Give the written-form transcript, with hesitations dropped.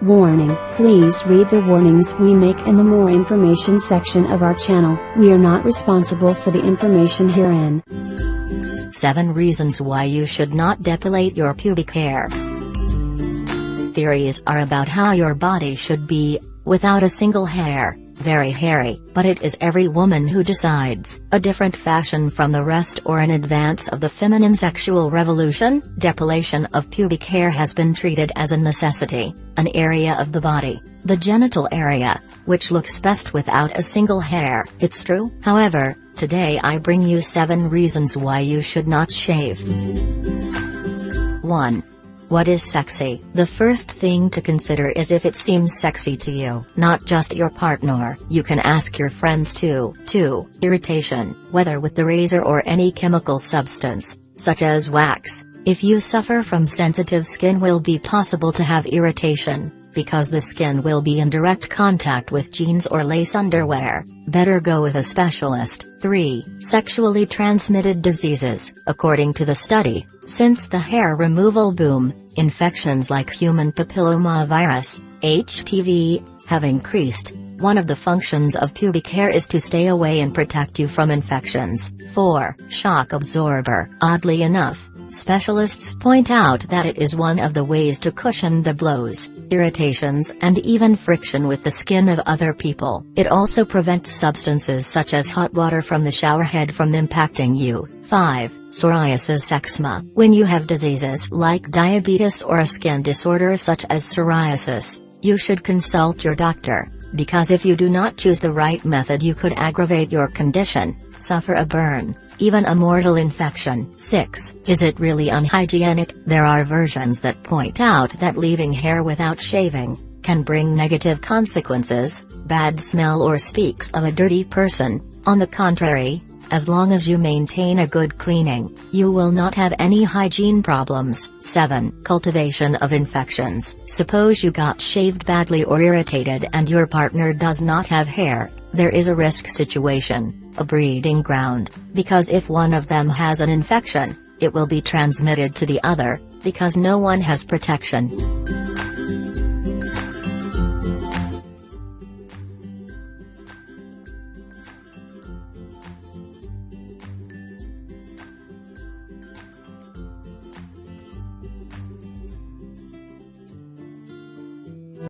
Warning: please read the warnings we make in the more information section of our channel. We are not responsible for the information herein. 7 reasons why you should not depilate your pubic hair. Theories are about how your body should be, without a single hair. Very hairy, but it is every woman who decides a different fashion from the rest or in advance of the feminine sexual revolution. Depilation of pubic hair has been treated as a necessity, an area of the body, the genital area, which looks best without a single hair. It's true. However, today I bring you 7 reasons why you should not shave. 1. What is sexy? The first thing to consider is if it seems sexy to you, not just your partner. You can ask your friends too. 2. Irritation, whether with the razor or any chemical substance, such as wax. If you suffer from sensitive skin, will be possible to have irritation, because the skin will be in direct contact with jeans or lace underwear. Better go with a specialist. 3. Sexually transmitted diseases. According to the study, since the hair removal boom, infections like human papillomavirus, HPV, have increased. One of the functions of pubic hair is to stay away and protect you from infections. 4. Shock absorber. Oddly enough, specialists point out that it is one of the ways to cushion the blows, irritations and even friction with the skin of other people. It also prevents substances such as hot water from the shower head from impacting you. 5. Psoriasis eczema. When you have diseases like diabetes or a skin disorder such as psoriasis, you should consult your doctor, because if you do not choose the right method you could aggravate your condition, suffer a burn, even a mortal infection. 6. Is it really unhygienic? There are versions that point out that leaving hair without shaving can bring negative consequences, bad smell, or speaks of a dirty person. On the contrary, as long as you maintain a good cleaning, you will not have any hygiene problems. 7. Cultivation of infections. Suppose you got shaved badly or irritated and your partner does not have hair. There is a risk situation, a breeding ground, because if one of them has an infection, it will be transmitted to the other, because no one has protection.